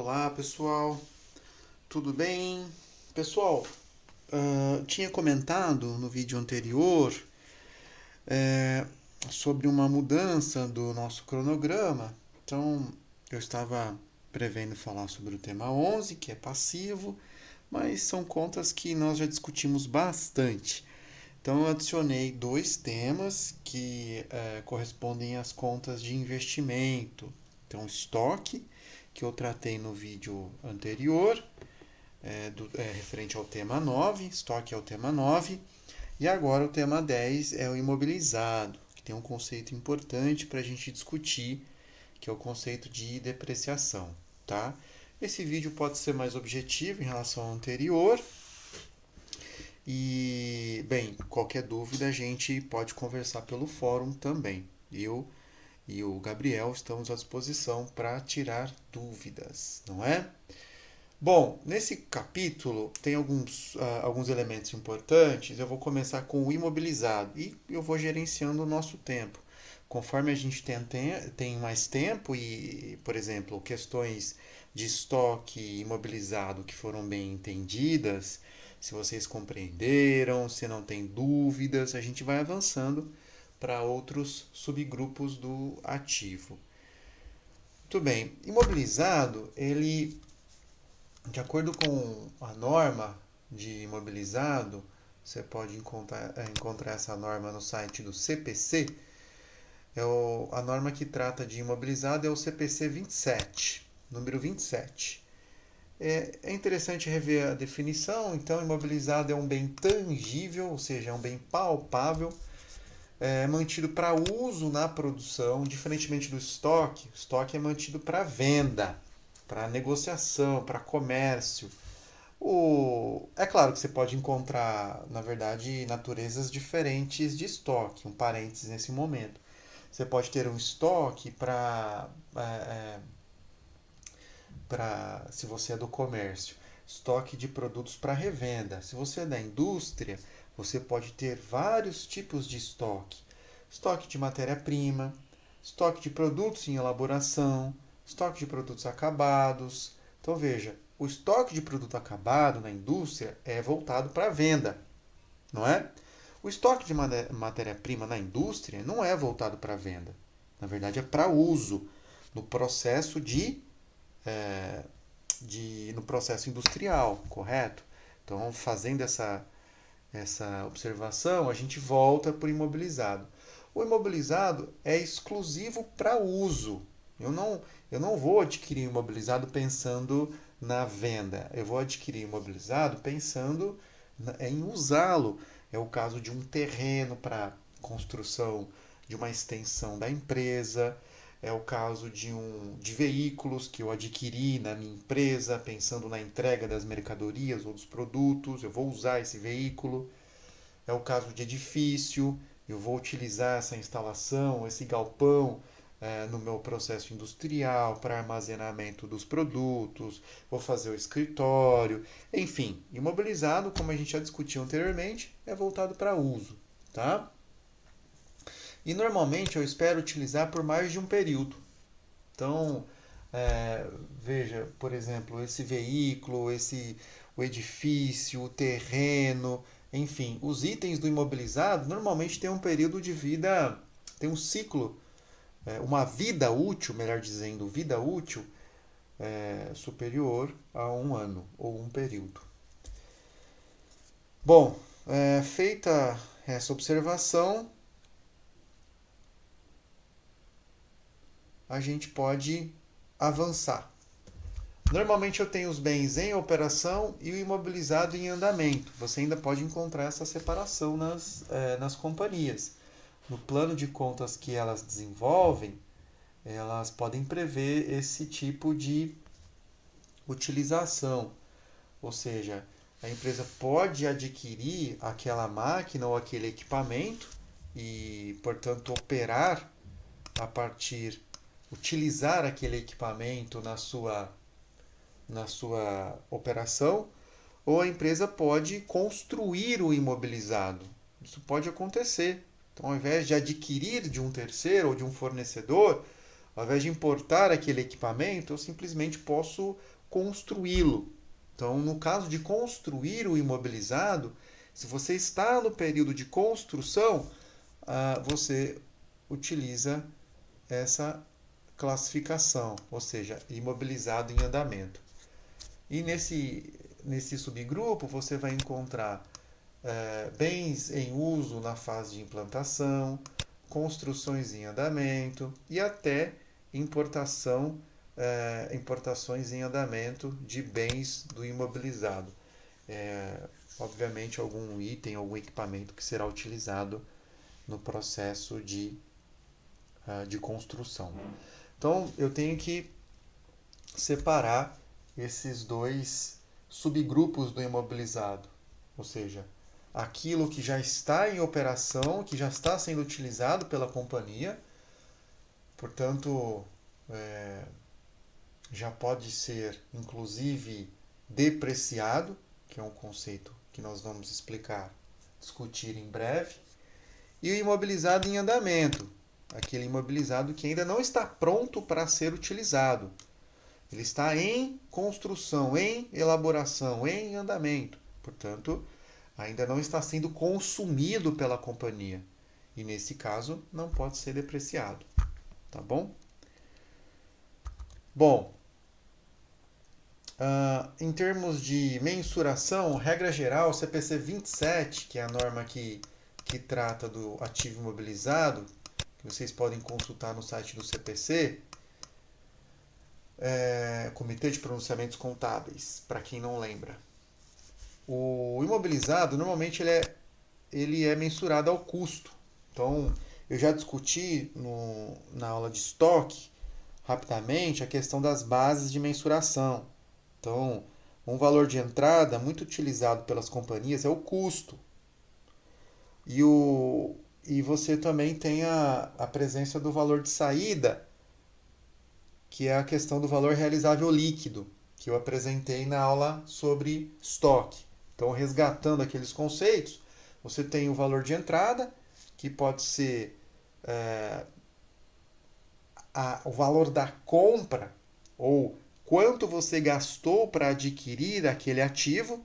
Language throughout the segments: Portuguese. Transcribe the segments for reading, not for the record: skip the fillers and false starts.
Olá pessoal, tudo bem? Pessoal, tinha comentado no vídeo anterior eh, sobre uma mudança do nosso cronograma. Então, eu estava prevendo falar sobre o tema 11, que é passivo, mas são contas que nós já discutimos bastante. Então, eu adicionei dois temas que correspondem às contas de investimento. Então, estoque, que eu tratei no vídeo anterior, referente ao tema 9, estoque é o tema 9, e agora o tema 10 é o imobilizado, que tem um conceito importante para a gente discutir, que é o conceito de depreciação, tá? Esse vídeo pode ser mais objetivo em relação ao anterior, e, bem, qualquer dúvida a gente pode conversar pelo fórum também. Eu e o Gabriel estamos à disposição para tirar dúvidas, não é? Bom, nesse capítulo tem alguns elementos importantes. Eu vou começar com o imobilizado e eu vou gerenciando o nosso tempo. Conforme a gente tem mais tempo e, por exemplo, questões de estoque imobilizado que foram bem entendidas, se vocês compreenderam, se não tem dúvidas, a gente vai avançando para outros subgrupos do ativo. Muito bem, imobilizado, ele de acordo com a norma de imobilizado, você pode encontrar essa norma no site do CPC. A norma que trata de imobilizado é o CPC 27, número 27. É interessante rever a definição. Então, imobilizado é um bem tangível, ou seja, é um bem palpável, mantido para uso na produção, diferentemente do estoque. O estoque é mantido para venda, para negociação, para comércio. É claro que você pode encontrar, na verdade, naturezas diferentes de estoque. Um parênteses nesse momento. Você pode ter um estoque se você é do comércio, estoque de produtos para revenda. Se você é da indústria, você pode ter vários tipos de estoque. Estoque de matéria-prima, estoque de produtos em elaboração, estoque de produtos acabados. Então veja, o estoque de produto acabado na indústria é voltado para a venda, não é? O estoque de matéria-prima na indústria não é voltado para a venda. Na verdade, é para uso no processo no processo industrial, correto? Então, fazendo essa observação, a gente volta para o imobilizado. O imobilizado é exclusivo para uso. Eu não, eu não vou adquirir imobilizado pensando na venda. Eu vou adquirir imobilizado pensando em usá-lo. É o caso de um terreno para construção de uma extensão da empresa. É o caso de veículos que eu adquiri na minha empresa, pensando na entrega das mercadorias ou dos produtos. Eu vou usar esse veículo. É o caso de edifício, eu vou utilizar essa instalação, esse galpão no meu processo industrial para armazenamento dos produtos, vou fazer o escritório, enfim, imobilizado, como a gente já discutiu anteriormente, é voltado para uso, tá? E normalmente eu espero utilizar por mais de um período. Então, veja, por exemplo, esse veículo, o edifício, o terreno, enfim, os itens do imobilizado normalmente têm um período de vida, tem um ciclo, uma vida útil, melhor dizendo, vida útil superior a um ano ou um período. Bom, feita essa observação, a gente pode avançar. Normalmente eu tenho os bens em operação e o imobilizado em andamento. Você ainda pode encontrar essa separação nas companhias. No plano de contas que elas desenvolvem, elas podem prever esse tipo de utilização. Ou seja, a empresa pode adquirir aquela máquina ou aquele equipamento e, portanto, operar a partir, utilizar aquele equipamento na sua operação, ou a empresa pode construir o imobilizado. Isso pode acontecer. Então, ao invés de adquirir de um terceiro ou de um fornecedor, Ao invés de importar aquele equipamento, eu simplesmente posso construí-lo. Então, no caso de construir o imobilizado, se você está no período de construção, você utiliza essa classificação, ou seja, imobilizado em andamento. E nesse subgrupo você vai encontrar bens em uso na fase de implantação, construções em andamento e até importações em andamento de bens do imobilizado. Obviamente, algum item, algum equipamento que será utilizado no processo de construção. Então, eu tenho que separar esses dois subgrupos do imobilizado, ou seja, aquilo que já está em operação, que já está sendo utilizado pela companhia, portanto, já pode ser inclusive depreciado, que é um conceito que nós vamos discutir em breve, e o imobilizado em andamento, aquele imobilizado que ainda não está pronto para ser utilizado. Ele está em construção, em elaboração, em andamento. Portanto, ainda não está sendo consumido pela companhia. E nesse caso, não pode ser depreciado. Tá bom? Bom, em termos de mensuração, regra geral, CPC 27, que é a norma que trata do ativo imobilizado, que vocês podem consultar no site do CPC, Comitê de Pronunciamentos Contábeis, para quem não lembra. O imobilizado, normalmente, ele é mensurado ao custo. Então, eu já discuti na aula de estoque, rapidamente, a questão das bases de mensuração. Então, um valor de entrada muito utilizado pelas companhias é o custo. E você também tem a presença do valor de saída, que é a questão do valor realizável líquido, que eu apresentei na aula sobre estoque. Então, resgatando aqueles conceitos, você tem o valor de entrada, que pode ser o valor da compra, ou quanto você gastou para adquirir aquele ativo,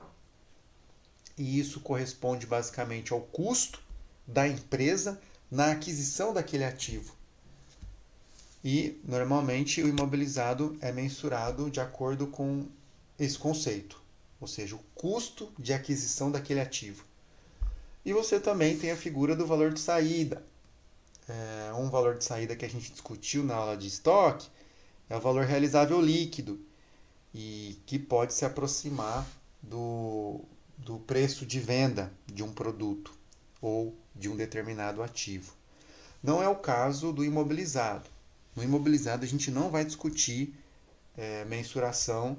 e isso corresponde basicamente ao custo da empresa na aquisição daquele ativo. E, normalmente, o imobilizado é mensurado de acordo com esse conceito, ou seja, o custo de aquisição daquele ativo. E você também tem a figura do valor de saída. Um valor de saída que a gente discutiu na aula de estoque é o valor realizável líquido, e que pode se aproximar do preço de venda de um produto ou de um determinado ativo. Não é o caso do imobilizado. No imobilizado, a gente não vai discutir mensuração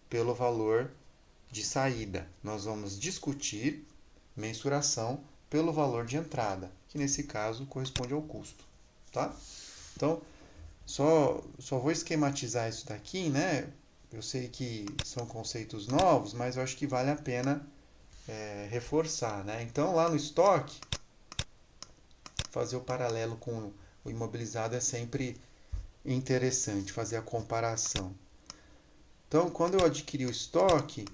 pelo valor de saída. Nós vamos discutir mensuração pelo valor de entrada, que nesse caso corresponde ao custo. Tá? Então, só vou esquematizar isso daqui, né? Eu sei que são conceitos novos, mas eu acho que vale a pena reforçar, né? Então, lá no estoque, fazer o paralelo com o imobilizado é sempre interessante, fazer a comparação. Então, quando eu adquiri o estoque,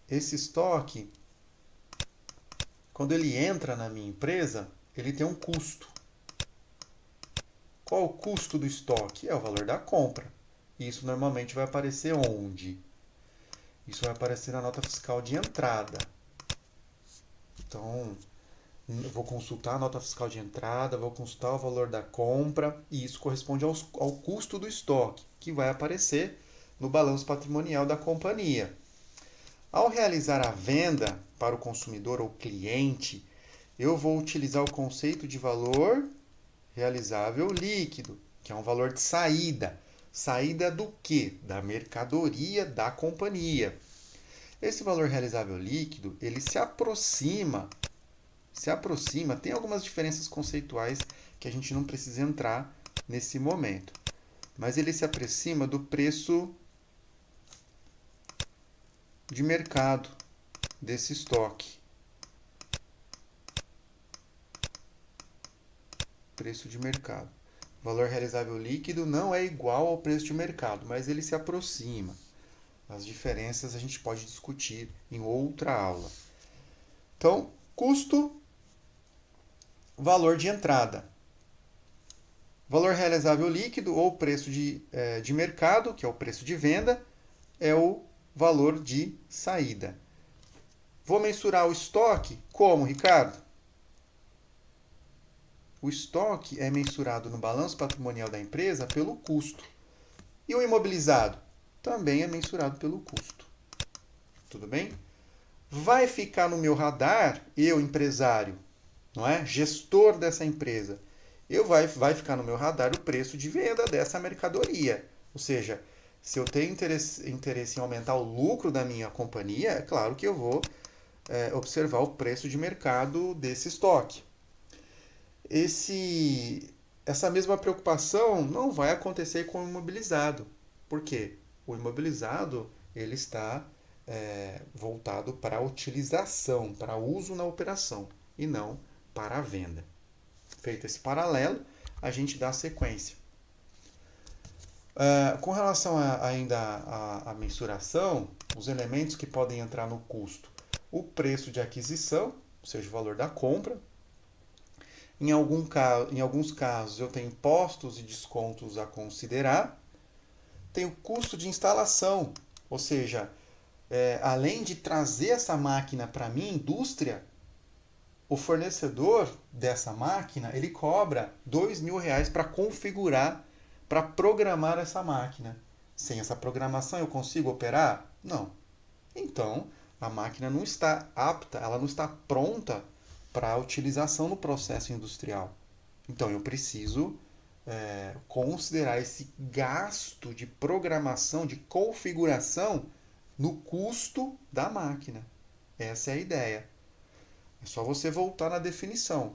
esse estoque, quando ele entra na minha empresa, ele tem um custo. Qual o custo do estoque? É o valor da compra. E isso normalmente vai aparecer onde? Isso vai aparecer na nota fiscal de entrada. Então, eu vou consultar a nota fiscal de entrada, vou consultar o valor da compra, e isso corresponde ao custo do estoque, que vai aparecer no balanço patrimonial da companhia. Ao realizar a venda para o consumidor ou cliente, eu vou utilizar o conceito de valor realizável líquido, que é um valor de saída. Saída do quê? Da mercadoria da companhia. Esse valor realizável líquido, ele se aproxima, tem algumas diferenças conceituais que a gente não precisa entrar nesse momento, mas ele se aproxima do preço de mercado desse estoque. Preço de mercado. Valor realizável líquido não é igual ao preço de mercado, mas ele se aproxima. As diferenças a gente pode discutir em outra aula. Então, custo, valor de entrada. Valor realizável líquido ou preço de mercado, que é o preço de venda, é o valor de saída. Vou mensurar o estoque como, Ricardo? O estoque é mensurado no balanço patrimonial da empresa pelo custo. E o imobilizado? Também é mensurado pelo custo. Tudo bem? Vai ficar no meu radar, eu, empresário, não é? Gestor dessa empresa. Vai ficar no meu radar o preço de venda dessa mercadoria. Ou seja, se eu tenho interesse em aumentar o lucro da minha companhia, é claro que eu vou observar o preço de mercado desse estoque. Essa mesma preocupação não vai acontecer com o imobilizado. Por quê? O imobilizado ele está voltado para a utilização, para uso na operação e não para a venda. Feito esse paralelo, a gente dá sequência. Com relação ainda à mensuração, os elementos que podem entrar no custo: o preço de aquisição, ou seja, o valor da compra. Em alguns casos, eu tenho impostos e descontos a considerar. Tem o custo de instalação, ou seja, além de trazer essa máquina para a minha indústria, o fornecedor dessa máquina ele cobra R$ 2.000 para configurar, para programar essa máquina. Sem essa programação eu consigo operar? Não. Então, a máquina não está apta, ela não está pronta para a utilização no processo industrial. Então, eu preciso considerar esse gasto de programação, de configuração, no custo da máquina. Essa é a ideia. É só você voltar na definição.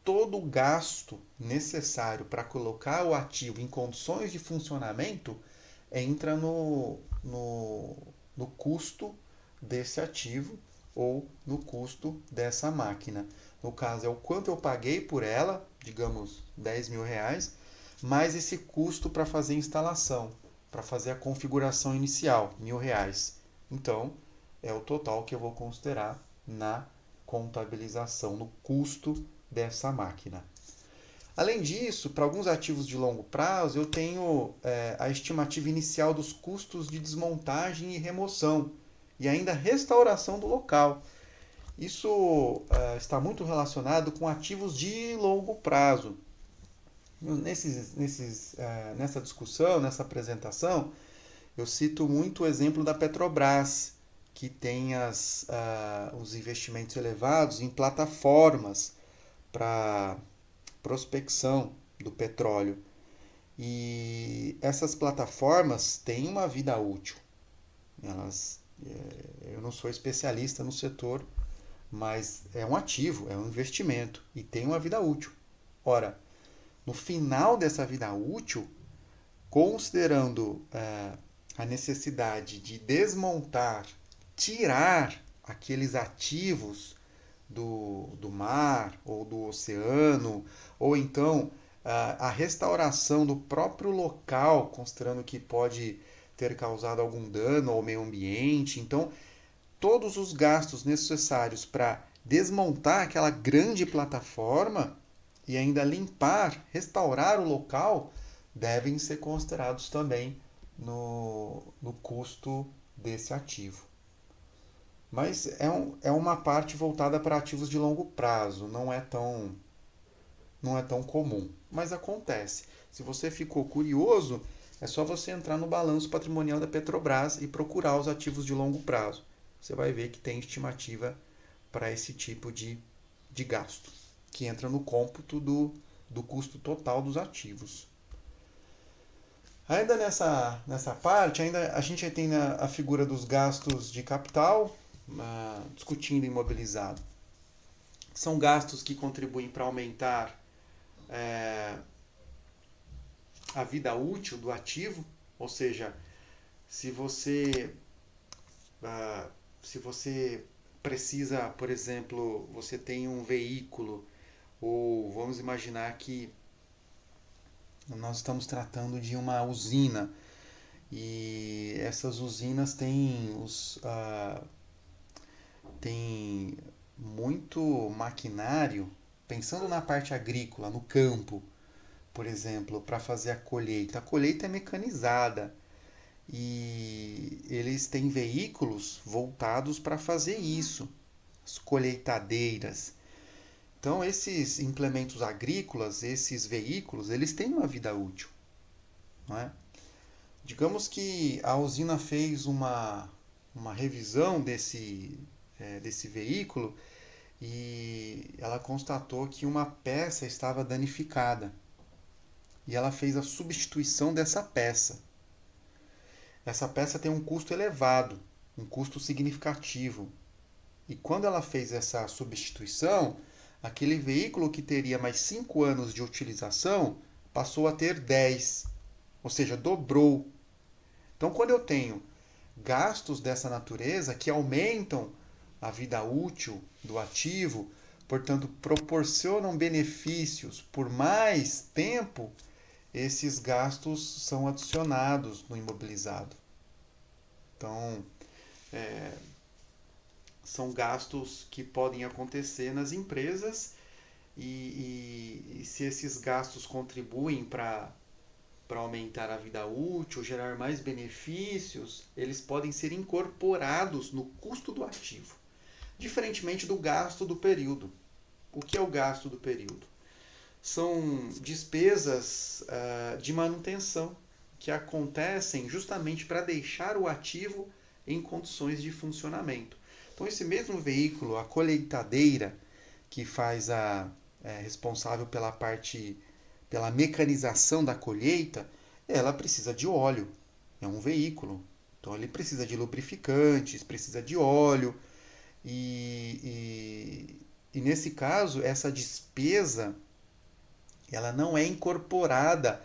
Todo o gasto necessário para colocar o ativo em condições de funcionamento entra no custo desse ativo ou no custo dessa máquina. No caso, é o quanto eu paguei por ela, digamos R$ 10.000, mais esse custo para fazer a instalação, para fazer a configuração inicial, R$ 1.000. Então, é o total que eu vou considerar na contabilização, no custo dessa máquina. Além disso, para alguns ativos de longo prazo, eu tenho a estimativa inicial dos custos de desmontagem e remoção e ainda restauração do local. Isso está muito relacionado com ativos de longo prazo. Nessa discussão, nessa apresentação, eu cito muito o exemplo da Petrobras, que tem os investimentos elevados em plataformas para prospecção do petróleo. E essas plataformas têm uma vida útil. Eu não sou especialista no setor, mas é um ativo, é um investimento e tem uma vida útil. Ora, no final dessa vida útil, considerando a necessidade de desmontar, tirar aqueles ativos do mar ou do oceano, ou então a restauração do próprio local, considerando que pode ter causado algum dano ao meio ambiente. Então, todos os gastos necessários para desmontar aquela grande plataforma e ainda limpar, restaurar o local, devem ser considerados também no custo desse ativo. Mas é uma parte voltada para ativos de longo prazo, não é tão comum, mas acontece. Se você ficou curioso, é só você entrar no balanço patrimonial da Petrobras e procurar os ativos de longo prazo. Você vai ver que tem estimativa para esse tipo de gasto, que entra no cômputo do custo total dos ativos. Ainda nessa parte, ainda a gente tem a figura dos gastos de capital, discutindo imobilizado. São gastos que contribuem para aumentar a vida útil do ativo, ou seja, se você se você precisa, por exemplo, você tem um veículo, ou vamos imaginar que Nós estamos tratando de uma usina e essas usinas têm muito maquinário, pensando na parte agrícola, no campo, por exemplo, para fazer a colheita. A colheita é mecanizada e eles têm veículos voltados para fazer isso, as colheitadeiras. Então, esses implementos agrícolas, esses veículos, eles têm uma vida útil, não é? Digamos que a usina fez uma revisão desse veículo e ela constatou que uma peça estava danificada e ela fez a substituição dessa peça. Essa peça tem um custo elevado, um custo significativo. E quando ela fez essa substituição, aquele veículo que teria mais 5 anos de utilização passou a ter 10, ou seja, dobrou. Então, quando eu tenho gastos dessa natureza que aumentam a vida útil do ativo, portanto, proporcionam benefícios por mais tempo, esses gastos são adicionados no imobilizado. Então, são gastos que podem acontecer nas empresas e se esses gastos contribuem para aumentar a vida útil, gerar mais benefícios, eles podem ser incorporados no custo do ativo, diferentemente do gasto do período. O que é o gasto do período? São despesas de manutenção que acontecem justamente para deixar o ativo em condições de funcionamento. Então, esse mesmo veículo, a colheitadeira, que faz responsável pela mecanização da colheita, ela precisa de óleo. É um veículo. Então, ele precisa de lubrificantes, precisa de óleo. E nesse caso, essa despesa ela não é incorporada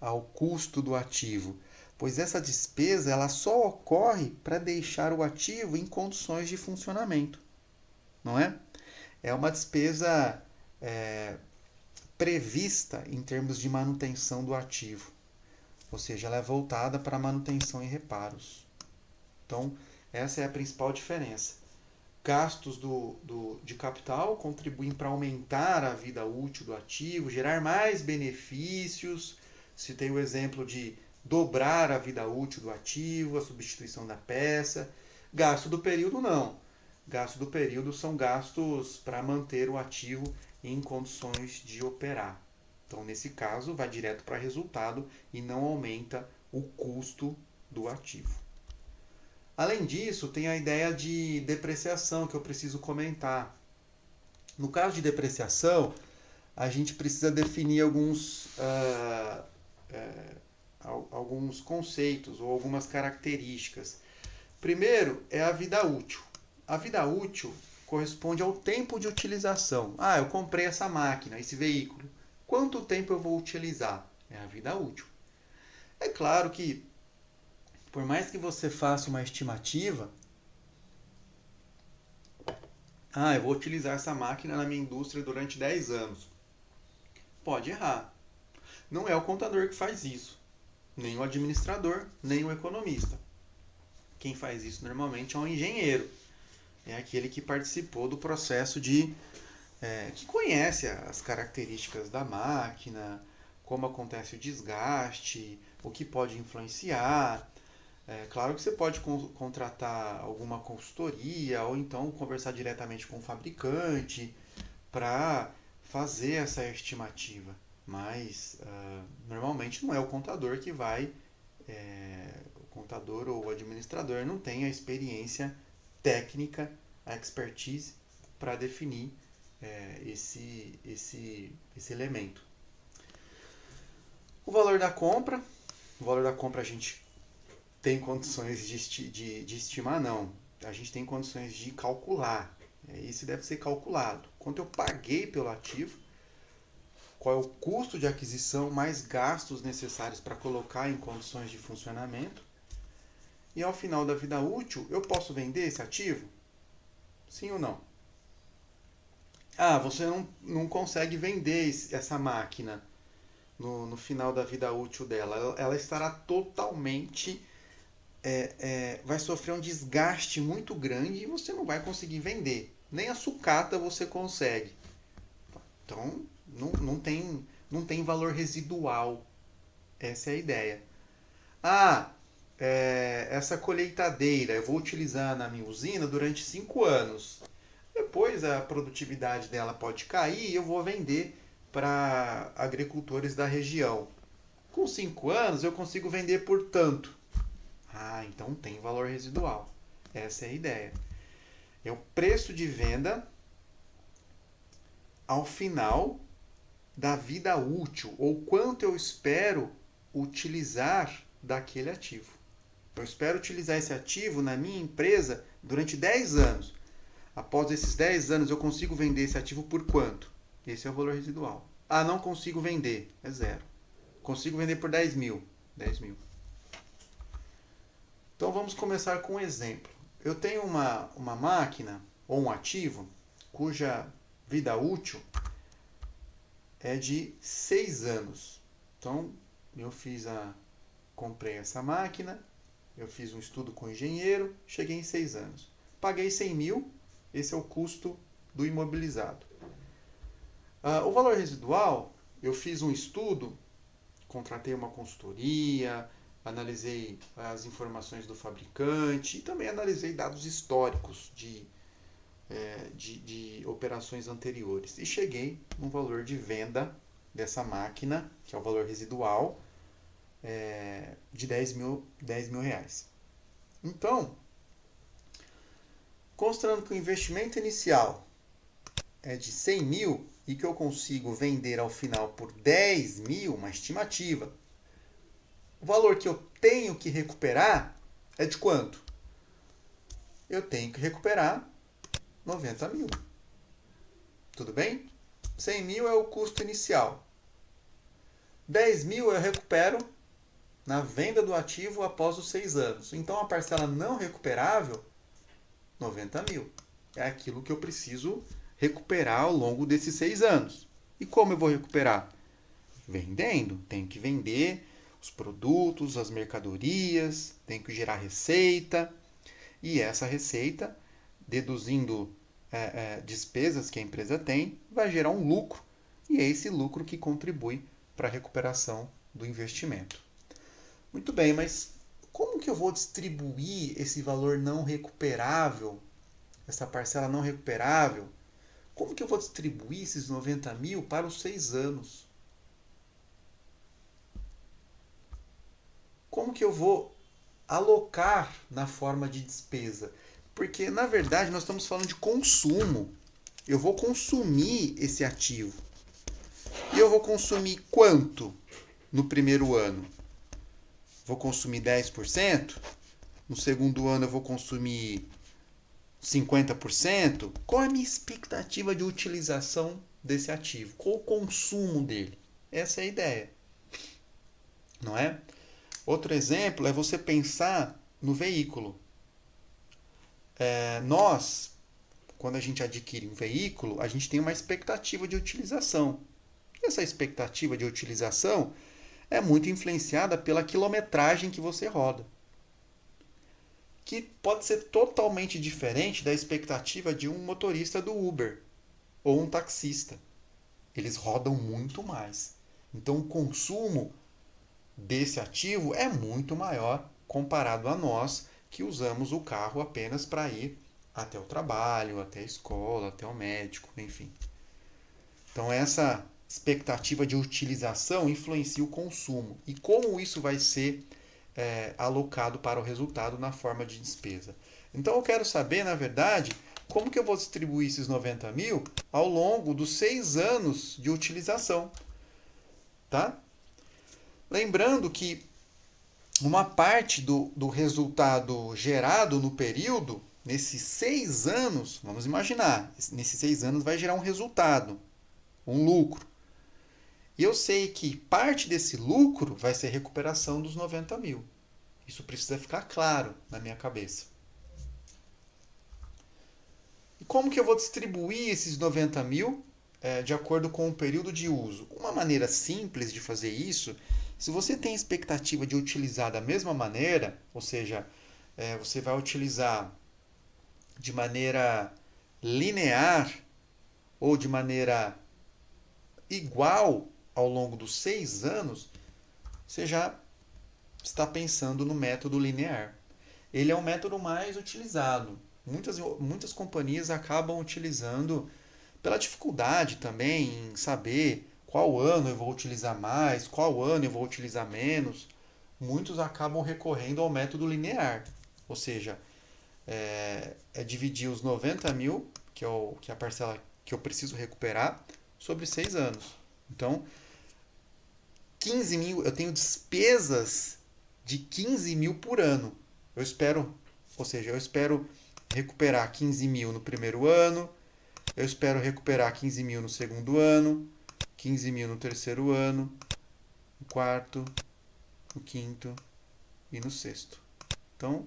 ao custo do ativo, pois essa despesa ela só ocorre para deixar o ativo em condições de funcionamento, não é? É uma despesa é, prevista em termos de manutenção do ativo, ou seja, ela é voltada para manutenção e reparos. Então, essa é a principal diferença. Gastos de capital contribuem para aumentar a vida útil do ativo, gerar mais benefícios. Citei o exemplo de dobrar a vida útil do ativo, a substituição da peça. Gasto do período não. Gasto do período são gastos para manter o ativo em condições de operar. Então, nesse caso, vai direto para resultado e não aumenta o custo do ativo. Além disso, tem a ideia de depreciação que eu preciso comentar. No caso de depreciação, a gente precisa definir alguns conceitos ou algumas características. Primeiro é a vida útil. A vida útil corresponde ao tempo de utilização. Ah, eu comprei essa máquina, esse veículo. Quanto tempo eu vou utilizar? É a vida útil. É claro que, por mais que você faça uma estimativa, eu vou utilizar essa máquina na minha indústria durante 10 anos. Pode errar. Não é o contador que faz isso, nem o administrador, nem o economista. Quem faz isso normalmente é um engenheiro. É aquele que participou do processo que conhece as características da máquina, como acontece o desgaste, o que pode influenciar. É claro que você pode contratar alguma consultoria ou então conversar diretamente com o fabricante para fazer essa estimativa. Mas normalmente não é o contador que vai, o contador ou o administrador não tem a experiência técnica, a expertise para definir esse elemento. O valor da compra a gente tem condições de estimar, não. A gente tem condições de calcular. Isso deve ser calculado. Quanto eu paguei pelo ativo, qual é o custo de aquisição mais gastos necessários para colocar em condições de funcionamento. E ao final da vida útil, eu posso vender esse ativo? Sim ou não? Você não consegue vender essa máquina. no final da vida útil dela. Ela estará totalmente. Vai sofrer um desgaste muito grande e você não vai conseguir vender. Nem a sucata você consegue. Então, não tem valor residual. Essa é a ideia. Ah, essa colheitadeira eu vou utilizar na minha usina durante 5 anos. Depois a produtividade dela pode cair e eu vou vender para agricultores da região. Com 5 anos eu consigo vender por tanto. Ah, então tem valor residual. Essa é a ideia. É o preço de venda ao final da vida útil, ou quanto eu espero utilizar daquele ativo. Eu espero utilizar esse ativo na minha empresa durante 10 anos. Após esses 10 anos, eu consigo vender esse ativo por quanto? Esse é o valor residual. Ah, não consigo vender. É zero. Consigo vender por 10 mil. 10 mil. Então vamos começar com um exemplo. Eu tenho uma máquina ou um ativo cuja vida útil é de 6 anos. Então eu comprei essa máquina, eu fiz um estudo com o engenheiro, cheguei em 6 anos. Paguei 100 mil, esse é o custo do imobilizado. O valor residual, eu fiz um estudo, contratei uma consultoria, analisei as informações do fabricante e também analisei dados históricos de operações anteriores. E cheguei no valor de venda dessa máquina, que é o valor residual, de 10 mil reais. Então, considerando que o investimento inicial é de 100 mil e que eu consigo vender ao final por 10 mil, uma estimativa, o valor que eu tenho que recuperar é de quanto? Eu tenho que recuperar 90 mil. Tudo bem? 100 mil é o custo inicial. 10 mil eu recupero na venda do ativo após os 6 anos. Então, a parcela não recuperável, 90 mil. É aquilo que eu preciso recuperar ao longo desses 6 anos. E como eu vou recuperar? Vendendo. Tenho que vender os produtos, as mercadorias, tenho que gerar receita. E essa receita, deduzindo despesas que a empresa tem, vai gerar um lucro. E é esse lucro que contribui para a recuperação do investimento. Muito bem, mas como que eu vou distribuir esse valor não recuperável, essa parcela não recuperável? Como que eu vou distribuir esses 90 mil para os 6 anos? Como que eu vou alocar na forma de despesa? Porque, na verdade, nós estamos falando de consumo. Eu vou consumir esse ativo. E eu vou consumir quanto no primeiro ano? Vou consumir 10%? No segundo ano eu vou consumir 50%? Qual é a minha expectativa de utilização desse ativo? Qual o consumo dele? Essa é a ideia. Não é? Outro exemplo é você pensar no veículo. Nós, quando a gente adquire um veículo, a gente tem uma expectativa de utilização. E essa expectativa de utilização é muito influenciada pela quilometragem que você roda, que pode ser totalmente diferente da expectativa de um motorista do Uber ou um taxista. Eles rodam muito mais. Então, o consumo desse ativo é muito maior comparado a nós que usamos o carro apenas para ir até o trabalho, até a escola, até o médico, enfim. Então, essa expectativa de utilização influencia o consumo. E como isso vai ser alocado para o resultado na forma de despesa. Então eu quero saber, na verdade, como que eu vou distribuir esses 90 mil ao longo dos 6 anos de utilização. Tá? Lembrando que uma parte do resultado gerado no período, nesses 6 anos, vamos imaginar, nesses 6 anos vai gerar um resultado, um lucro. E eu sei que parte desse lucro vai ser recuperação dos 90 mil. Isso precisa ficar claro na minha cabeça. E como que eu vou distribuir esses 90 mil? de acordo com o período de uso. Uma maneira simples de fazer isso, se você tem expectativa de utilizar da mesma maneira, ou seja, você vai utilizar de maneira linear ou de maneira igual ao longo dos 6 anos, você já está pensando no método linear. Ele é o método mais utilizado. Muitas companhias acabam utilizando pela dificuldade também em saber qual ano eu vou utilizar mais, qual ano eu vou utilizar menos. Muitos acabam recorrendo ao método linear, ou seja, dividir os 90 mil, que é a parcela que eu preciso recuperar, sobre 6 anos. Então, 15 mil, eu tenho despesas de 15 mil por ano. Eu espero, ou seja, eu espero recuperar 15 mil no primeiro ano, eu espero recuperar 15 mil no segundo ano, 15 mil no terceiro ano, no quarto, no quinto e no sexto. Então,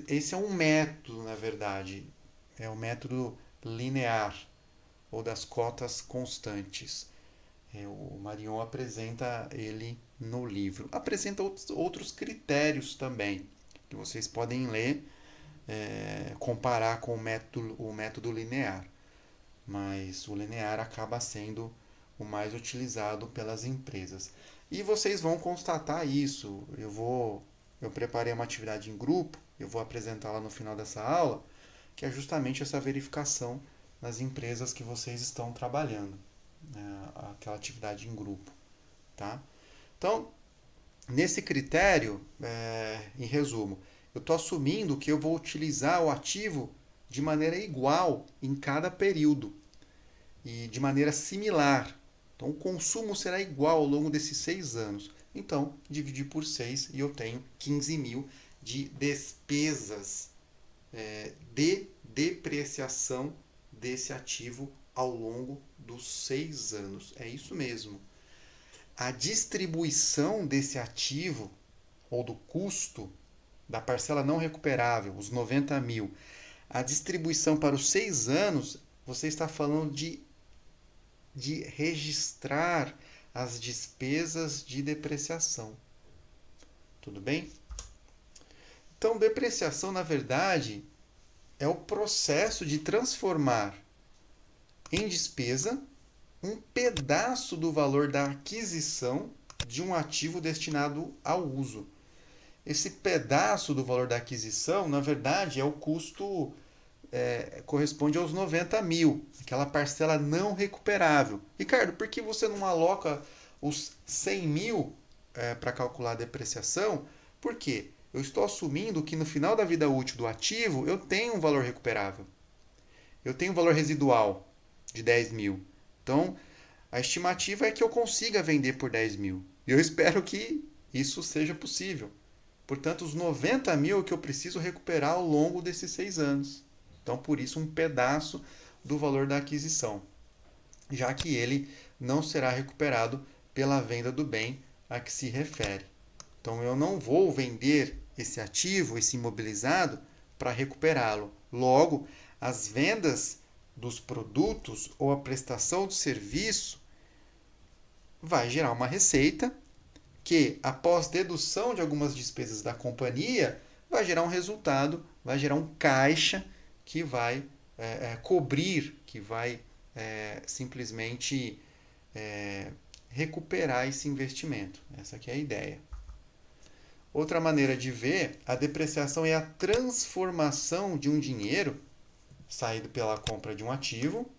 esse é um método, na verdade. É o método linear ou das cotas constantes. O Marion apresenta ele no livro. Apresenta outros critérios também, que vocês podem ler, comparar com o método linear. Mas o linear acaba sendo o mais utilizado pelas empresas. E vocês vão constatar isso. Eu preparei uma atividade em grupo, eu vou apresentá-la no final dessa aula, que é justamente essa verificação nas empresas que vocês estão trabalhando, né, aquela atividade em grupo, tá? Então, nesse critério, em resumo, eu estou assumindo que eu vou utilizar o ativo de maneira igual em cada período e de maneira similar. Então, o consumo será igual ao longo desses 6 anos. Então, dividir por 6 e eu tenho 15 mil de despesas de depreciação desse ativo ao longo dos 6 anos. É isso mesmo. A distribuição desse ativo ou do custo da parcela não recuperável, os 90 mil, a distribuição para os 6 anos, você está falando de registrar as despesas de depreciação. Tudo bem? Então, depreciação, na verdade, é o processo de transformar em despesa um pedaço do valor da aquisição de um ativo destinado ao uso. Esse pedaço do valor da aquisição, na verdade, é o custo, corresponde aos 90 mil, aquela parcela não recuperável. Ricardo, por que você não aloca os 100 mil para calcular a depreciação? Por quê? Eu estou assumindo que no final da vida útil do ativo eu tenho um valor recuperável. Eu tenho um valor residual de 10 mil. Então, a estimativa é que eu consiga vender por 10 mil. E eu espero que isso seja possível. Portanto, os 90 mil que eu preciso recuperar ao longo desses 6 anos. Então, por isso, um pedaço do valor da aquisição, já que ele não será recuperado pela venda do bem a que se refere. Então, eu não vou vender esse ativo, esse imobilizado, para recuperá-lo. Logo, as vendas dos produtos ou a prestação do serviço vai gerar uma receita que, após dedução de algumas despesas da companhia, vai gerar um resultado, vai gerar um caixa que vai cobrir, que vai simplesmente recuperar esse investimento. Essa aqui é a ideia. Outra maneira de ver, a depreciação é a transformação de um dinheiro saído pela compra de um ativo,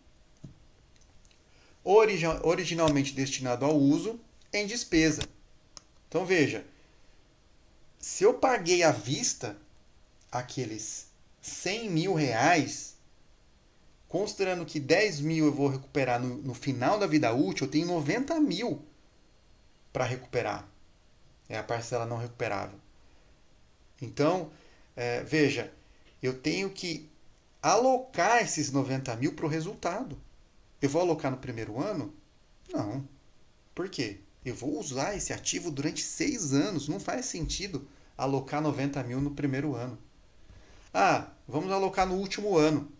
originalmente destinado ao uso, em despesa. Então veja, se eu paguei à vista aqueles 100 mil reais, considerando que 10 mil eu vou recuperar no final da vida útil, eu tenho 90 mil para recuperar. É a parcela não recuperável. Então, veja, eu tenho que alocar esses 90 mil para o resultado. Eu vou alocar no primeiro ano? Não. Por quê? Eu vou usar esse ativo durante 6 anos. Não faz sentido alocar 90 mil no primeiro ano. Ah, vamos alocar no último ano.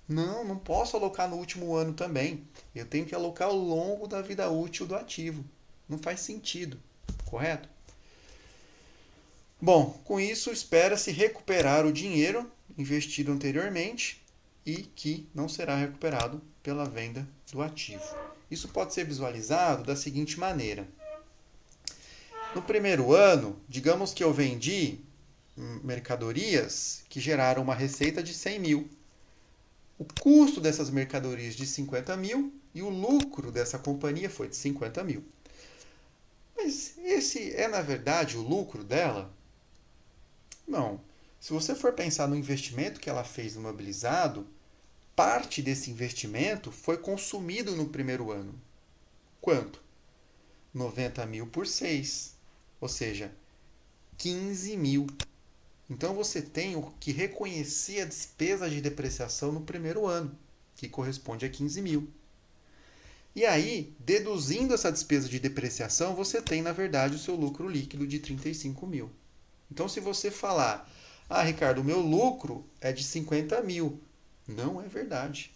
Não, não posso alocar no último ano também. Eu tenho que alocar ao longo da vida útil do ativo. Não faz sentido, correto? Bom, com isso espera-se recuperar o dinheiro investido anteriormente e que não será recuperado pela venda do ativo. Isso pode ser visualizado da seguinte maneira: no primeiro ano, digamos que eu vendi mercadorias que geraram uma receita de 100 mil. O custo dessas mercadorias de 50 mil e o lucro dessa companhia foi de 50 mil. Mas esse é, na verdade, o lucro dela? Não. Se você for pensar no investimento que ela fez no imobilizado, parte desse investimento foi consumido no primeiro ano. Quanto? 90 mil por 6, ou seja, 15 mil. Então você tem que reconhecer a despesa de depreciação no primeiro ano, que corresponde a 15 mil. E aí, deduzindo essa despesa de depreciação, você tem, na verdade, o seu lucro líquido de 35 mil. Então, se você falar, Ricardo, o meu lucro é de 50 mil. Não é verdade.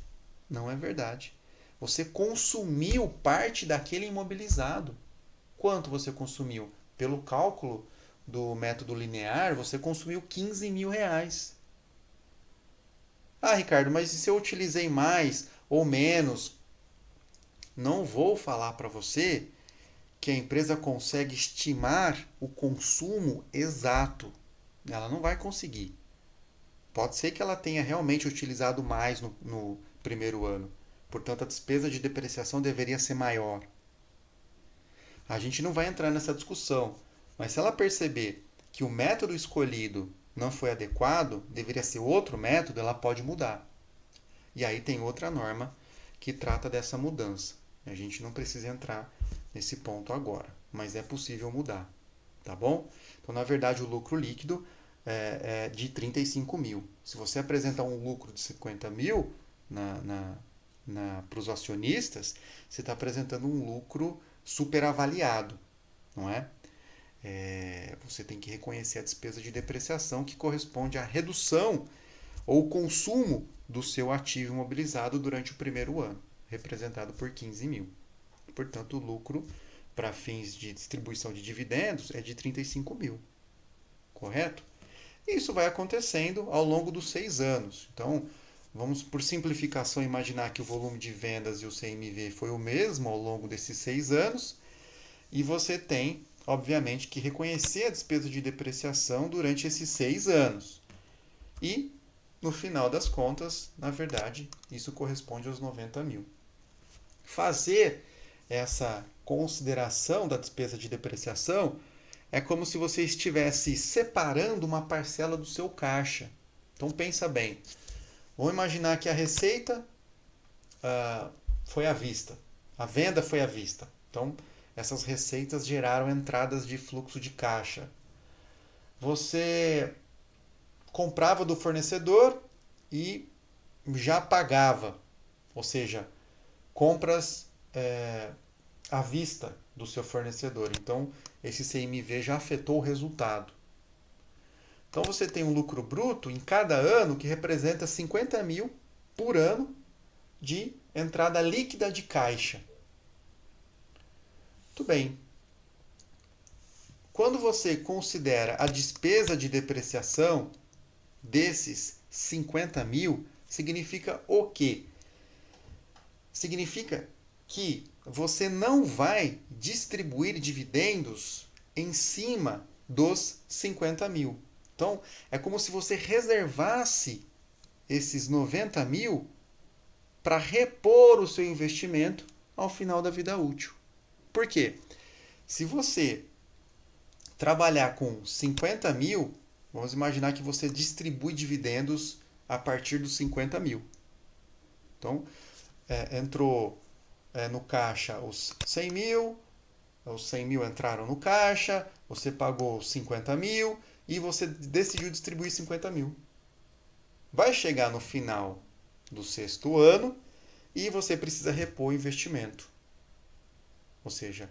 Não é verdade. Você consumiu parte daquele imobilizado. Quanto você consumiu? Pelo cálculo do método linear, você consumiu 15 mil reais. Ricardo, mas e se eu utilizei mais ou menos? Não vou falar para você que a empresa consegue estimar o consumo exato. Ela não vai conseguir. Pode ser que ela tenha realmente utilizado mais no primeiro ano. Portanto, a despesa de depreciação deveria ser maior. A gente não vai entrar nessa discussão, mas se ela perceber que o método escolhido não foi adequado, deveria ser outro método, ela pode mudar. E aí tem outra norma que trata dessa mudança. A gente não precisa entrar nesse ponto agora, mas é possível mudar, tá bom? Então, na verdade, o lucro líquido é de 35 mil. Se você apresentar um lucro de 50 mil para os acionistas, você está apresentando um lucro superavaliado, não é? Você tem que reconhecer a despesa de depreciação que corresponde à redução ou consumo do seu ativo imobilizado durante o primeiro ano, representado por 15 mil. Portanto, o lucro para fins de distribuição de dividendos é de 35 mil, correto? E isso vai acontecendo ao longo dos 6 anos. Então, vamos, por simplificação, imaginar que o volume de vendas e o CMV foi o mesmo ao longo desses 6 anos, e você tem, obviamente, que reconhecer a despesa de depreciação durante esses 6 anos. E, no final das contas, na verdade, isso corresponde aos 90 mil. Fazer essa consideração da despesa de depreciação é como se você estivesse separando uma parcela do seu caixa. Então pensa bem. Vamos imaginar que a receita foi à vista, a venda foi à vista. Então essas receitas geraram entradas de fluxo de caixa. Você comprava do fornecedor e já pagava, ou seja, compras à vista do seu fornecedor. Então, esse CMV já afetou o resultado. Então, você tem um lucro bruto em cada ano que representa 50 mil por ano de entrada líquida de caixa. Muito bem. Quando você considera a despesa de depreciação desses 50 mil, significa o quê? Significa que você não vai distribuir dividendos em cima dos 50 mil. Então, é como se você reservasse esses 90 mil para repor o seu investimento ao final da vida útil. Por quê? Se você trabalhar com 50 mil, vamos imaginar que você distribui dividendos a partir dos 50 mil. Então, entrou no caixa os 100 mil, os 100 mil entraram no caixa, você pagou 50 mil e você decidiu distribuir 50 mil. Vai chegar no final do 6º ano e você precisa repor o investimento. Ou seja,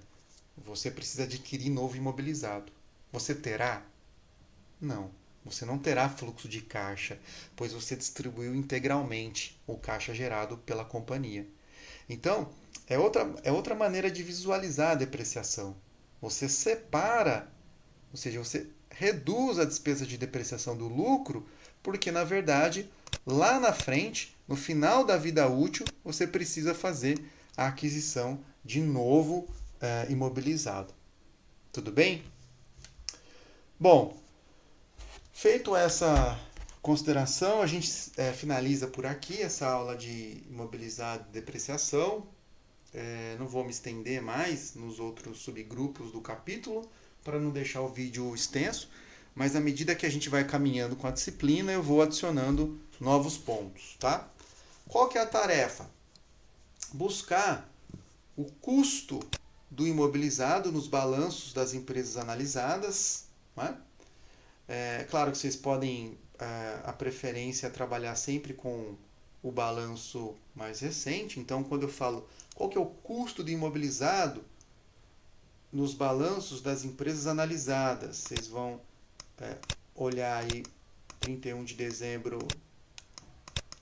você precisa adquirir novo imobilizado. Você terá? Não. Você não terá fluxo de caixa, pois você distribuiu integralmente o caixa gerado pela companhia. Então, é outra maneira de visualizar a depreciação. Você separa, ou seja, você reduz a despesa de depreciação do lucro, porque na verdade, lá na frente, no final da vida útil, você precisa fazer a aquisição de novo imobilizado. Tudo bem? Bom, feito essa consideração, a gente finaliza por aqui essa aula de imobilizado e depreciação. Não vou me estender mais nos outros subgrupos do capítulo para não deixar o vídeo extenso, mas à medida que a gente vai caminhando com a disciplina, eu vou adicionando novos pontos, tá? Qual que é a tarefa? Buscar o custo do imobilizado nos balanços das empresas analisadas, né? É claro que vocês podem, a preferência é trabalhar sempre com o balanço mais recente. Então, quando eu falo qual que é o custo do imobilizado nos balanços das empresas analisadas, vocês vão olhar aí 31 de dezembro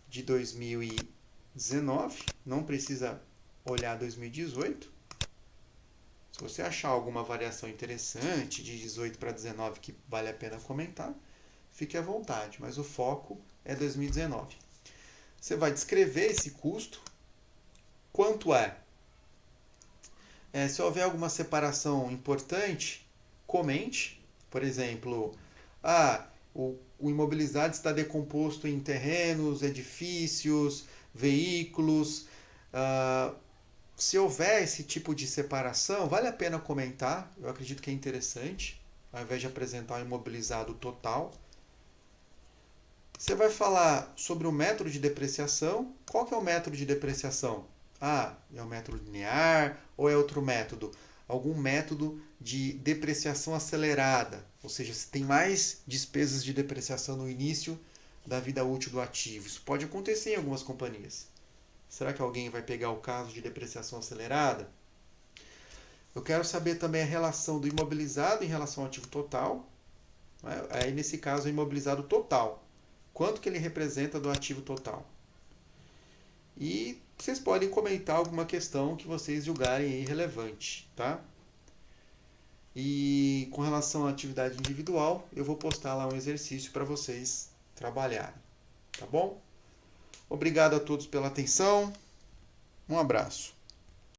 de 2019, não precisa olhar 2018. Se você achar alguma variação interessante de 18 para 19 que vale a pena comentar, fique à vontade, mas o foco é 2019. Você vai descrever esse custo, quanto é. Se houver alguma separação importante, comente. Por exemplo, o imobilizado está decomposto em terrenos, edifícios, veículos. Se houver esse tipo de separação, vale a pena comentar. Eu acredito que é interessante, ao invés de apresentar o imobilizado total. Você vai falar sobre o método de depreciação. Qual que é o método de depreciação? É o método linear ou é outro método? Algum método de depreciação acelerada, ou seja, se tem mais despesas de depreciação no início da vida útil do ativo. Isso pode acontecer em algumas companhias. Será que alguém vai pegar o caso de depreciação acelerada? Eu quero saber também a relação do imobilizado em relação ao ativo total. Aí, nesse caso, o imobilizado total. Quanto que ele representa do ativo total? E vocês podem comentar alguma questão que vocês julgarem aí relevante, tá? E com relação à atividade individual, eu vou postar lá um exercício para vocês trabalharem, tá bom? Obrigado a todos pela atenção. Um abraço.